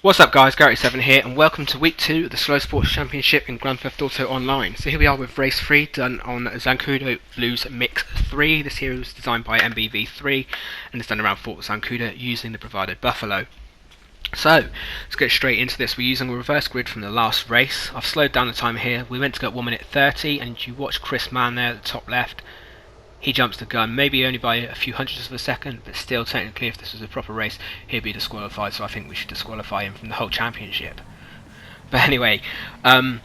What's up guys, Gary7 here and welcome to week 2 of the Slow Sports Championship in Grand Theft Auto Online. So here we are with race 3 done on Zancudo Blues Mix 3. This here was designed by MBV3 and it's done around Fort Zancudo using the provided Buffalo. So, let's get straight into this. We're using a reverse grid from the last race. I've slowed down the time here. We meant to go at 1 minute 30 and you watch Chris Mann there at the top left. He jumps the gun, maybe only by a few hundredths of a second, but still technically if this was a proper race he'd be disqualified, so I think we should disqualify him from the whole championship. But anyway, what I'm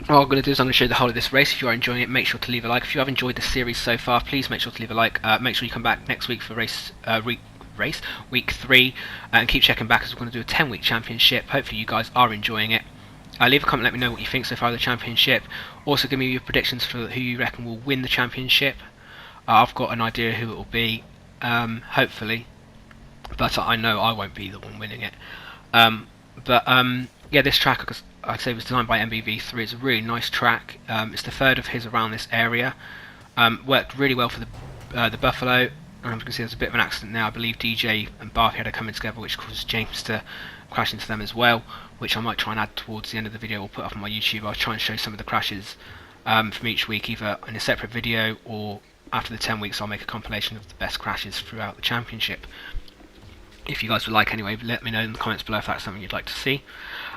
going to do is I'm going to show you the whole of this race. If you are enjoying it, make sure to leave a like. If you have enjoyed the series so far, please make sure to leave a like. Make sure you come back next week for week 3 and keep checking back as we're going to do a 10-week championship. Hopefully you guys are enjoying it. Leave a comment, let me know what you think so far of the championship. Also give me your predictions for who you reckon will win the championship. I've got an idea who it will be, hopefully, but I know I won't be the one winning it. Yeah, this track, like I say, was designed by MBV3. It's a really nice track. It's the third of his around this area. Worked really well for the Buffalo. You can see there's a bit of an accident now. I believe DJ and Barfi had a coming together, which caused James to crash into them as well, which I might try and add towards the end of the video or put up on my YouTube. I'll try and show some of the crashes from each week, either in a separate video or after the 10 weeks I'll make a compilation of the best crashes throughout the championship. If you guys would like anyway, let me know in the comments below if that's something you'd like to see.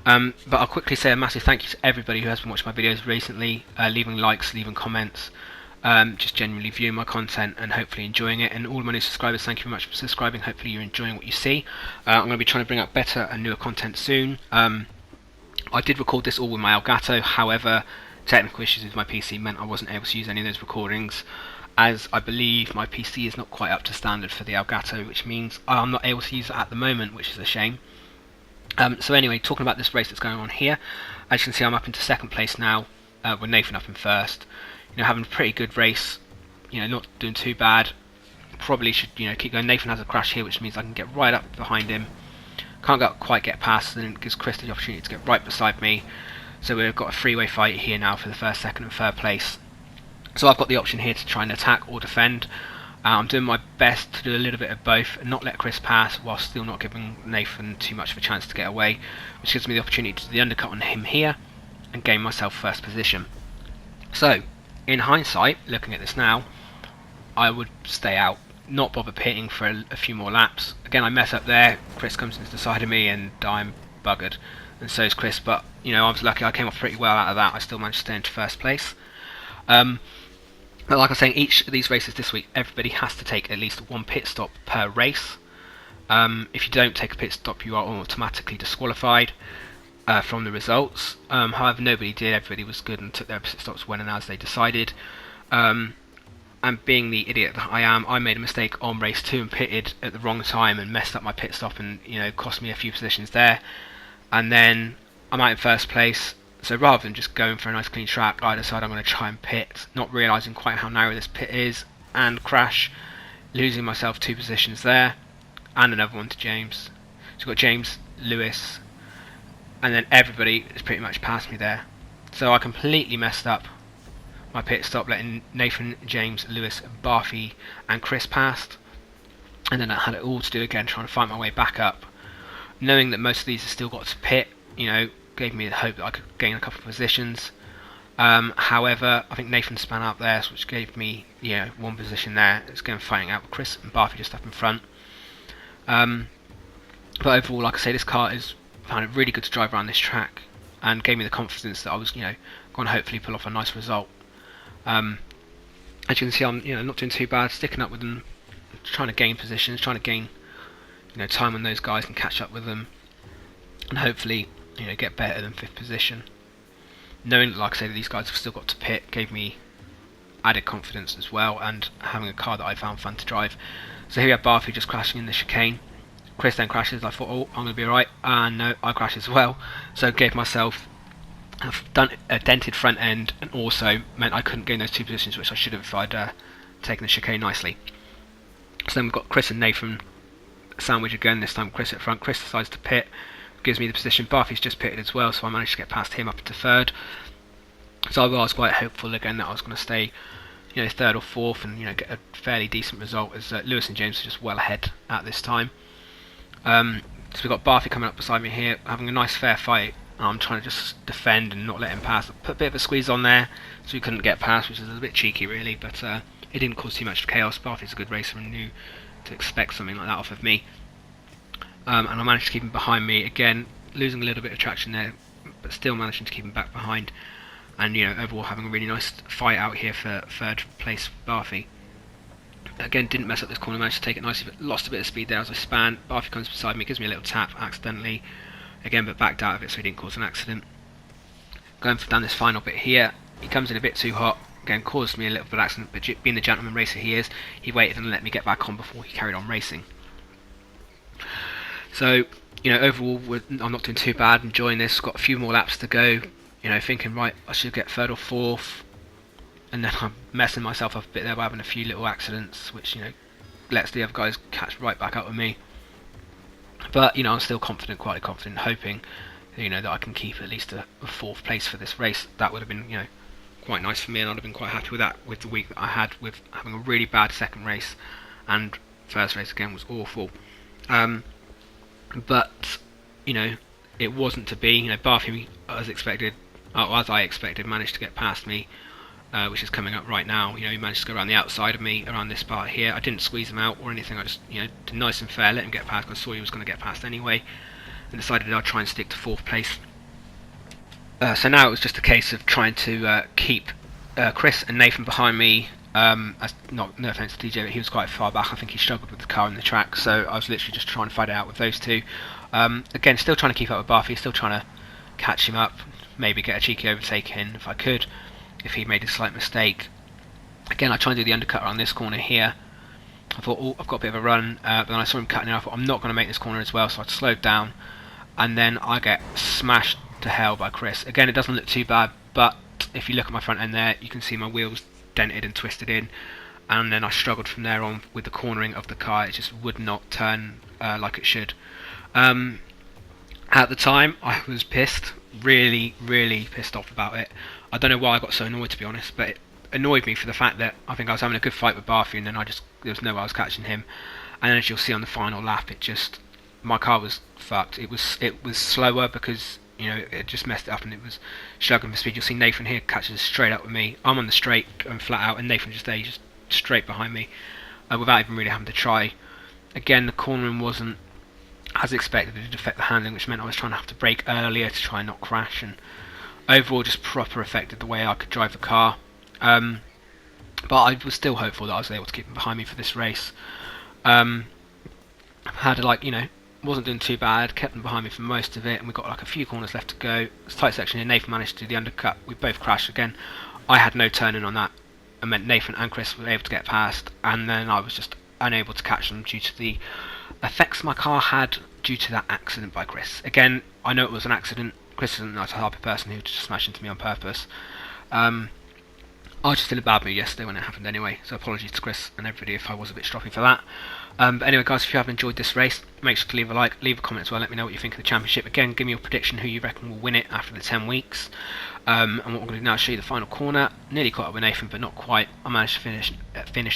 But I'll quickly say a massive thank you to everybody who has been watching my videos recently, leaving likes, leaving comments, just genuinely viewing my content and hopefully enjoying it. And all of my new subscribers, thank you very much for subscribing. Hopefully you're enjoying what you see. I'm going to be trying to bring out better and newer content soon. I did record this all with my Elgato, however technical issues with my PC meant I wasn't able to use any of those recordings, as I believe my PC is not quite up to standard for the Elgato, which means I'm not able to use it at the moment, which is a shame. So anyway, talking about this race that's going on here, as you can see I'm up into second place now, with Nathan up in first. Having a pretty good race, not doing too bad. Probably should keep going. Nathan has a crash here, which means I can get right up behind him. Can't quite get past, and then it gives Chris the opportunity to get right beside me. So we've got a three-way fight here now for the first, second and third place. So I've got the option here to try and attack or defend. I'm doing my best to do a little bit of both and not let Chris pass while still not giving Nathan too much of a chance to get away, which gives me the opportunity to do the undercut on him here and gain myself first position. So, in hindsight, looking at this now, I would stay out, not bother pitting for a few more laps. Again, I mess up there, Chris comes into the side of me and I'm buggered, and so is Chris, but I was lucky, I came off pretty well out of that. I still managed to stay into first place. But like I was saying, each of these races this week, everybody has to take at least one pit stop per race. If you don't take a pit stop, you are automatically disqualified from the results. However, nobody did. Everybody was good and took their pit stops when and as they decided. And being the idiot that I am, I made a mistake on race 2 and pitted at the wrong time and messed up my pit stop and cost me a few positions there. And then I'm out in first place. So rather than just going for a nice clean track, I decided I'm going to try and pit, not realising quite how narrow this pit is, and crash, losing myself 2 positions there, and another one to James. So we've got James, Lewis, and then everybody has pretty much passed me there. So I completely messed up my pit stop, letting Nathan, James, Lewis, Barfi and Chris past, and then I had it all to do again, trying to find my way back up. Knowing that most of these have still got to pit, gave me the hope that I could gain a couple of positions. However, I think Nathan span out there, which gave me one position there. It's going fighting out with Chris and Barfi just up in front. But overall, like I say, this car found it really good to drive around this track and gave me the confidence that I was going to hopefully pull off a nice result. As you can see, I'm not doing too bad, sticking up with them, trying to gain positions, trying to gain time when those guys can catch up with them, and hopefully get better than 5th position. Knowing that, like I say, that these guys have still got to pit gave me added confidence as well, and having a car that I found fun to drive. So here we have Barfi just crashing in the chicane. Chris then crashes. I thought, oh, I'm going to be alright, and no, I crash as well. So gave myself a dented front end, and also meant I couldn't gain those 2 positions, which I should have if I'd taken the chicane nicely. So then we've got Chris and Nathan sandwich again, this time Chris at front. Chris decides to pit, gives me the position. Barfi's just pitted as well, so I managed to get past him up into 3rd. So I was quite hopeful again that I was going to stay 3rd or 4th and get a fairly decent result, as Lewis and James are just well ahead at this time. So we've got Barthy coming up beside me here, having a nice fair fight. I'm trying to just defend and not let him pass. I put a bit of a squeeze on there, so he couldn't get past, which is a bit cheeky really, but it didn't cause too much chaos. Barthy's a good racer and knew to expect something like that off of me. And I managed to keep him behind me, again, losing a little bit of traction there, but still managing to keep him back behind. And overall having a really nice fight out here for third place Barthy. Again, didn't mess up this corner, managed to take it nicely, but lost a bit of speed there as I span. Barthy comes beside me, gives me a little tap accidentally, again, but backed out of it so he didn't cause an accident. Going down this final bit here, he comes in a bit too hot, again caused me a little bit of accident, but being the gentleman racer he is, he waited and let me get back on before he carried on racing. So, overall, I'm not doing too bad, enjoying this, got a few more laps to go, thinking, right, I should get third or fourth, and then I'm messing myself up a bit there by having a few little accidents, which, lets the other guys catch right back up with me. But, I'm still confident, quite confident, hoping, that I can keep at least a fourth place for this race. That would have been, quite nice for me, and I'd have been quite happy with that, with the week that I had, with having a really bad second race, and first race again was awful. But, it wasn't to be. Barthy, as I expected, managed to get past me, which is coming up right now. He managed to go around the outside of me, around this part here. I didn't squeeze him out or anything. I just, did nice and fair, let him get past, because I saw he was going to get past anyway, and decided I'd try and stick to fourth place. So now it was just a case of trying to keep Chris and Nathan behind me. No offence to DJ, but he was quite far back. I think he struggled with the car in the track, so I was literally just trying to fight it out with those two. Again, still trying to keep up with Barthy, still trying to catch him up, maybe get a cheeky overtake in if I could, if he made a slight mistake. Again, I try and do the undercut around this corner here. I thought, oh, I've got a bit of a run, but then I saw him cutting it. I thought, I'm not going to make this corner as well, so I slowed down, and then I get smashed to hell by Chris. Again, it doesn't look too bad, but if you look at my front end there, you can see my wheels dented and twisted in, and then I struggled from there on with the cornering of the car. It just would not turn like it should. At the time, I was pissed, really pissed off about it. I don't know why I got so annoyed, to be honest, but it annoyed me for the fact that I think I was having a good fight with Barthy, and then there was no way I was catching him. And then, as you'll see on the final lap, my car was fucked. It was slower because it just messed it up, and it was struggling for speed. You'll see Nathan here catches straight up with me. I'm on the straight and flat out, and Nathan just straight behind me, without even really having to try. Again, the cornering wasn't as expected. It did affect the handling, which meant I was trying to have to brake earlier to try and not crash, and overall just proper affected the way I could drive the car. But I was still hopeful that I was able to keep him behind me for this race. Wasn't doing too bad, kept them behind me for most of it, and we got a few corners left to go. It's a tight section here. Nathan managed to do the undercut. We both crashed again. I had no turning on that. It meant Nathan and Chris were able to get past, and then I was just unable to catch them due to the effects my car had due to that accident by Chris. Again, I know it was an accident. Chris isn't the type of person who just smashed into me on purpose. I was just in a bad mood yesterday when it happened anyway, so apologies to Chris and everybody if I was a bit stroppy for that. But anyway, guys, if you have enjoyed this race, make sure to leave a like, leave a comment as well, let me know what you think of the championship. Again, give me your prediction who you reckon will win it after the 10 weeks. And what we're going to do now is show you the final corner. Nearly caught up with Nathan, but not quite. I managed to finish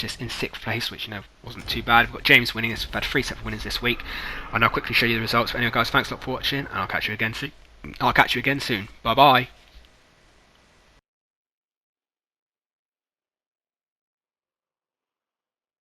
this in 6th place, which wasn't too bad. We've got James winning this. We've had 3 separate winners this week. I'll now quickly show you the results. But anyway, guys, thanks a lot for watching, and I'll catch you again soon. Bye bye.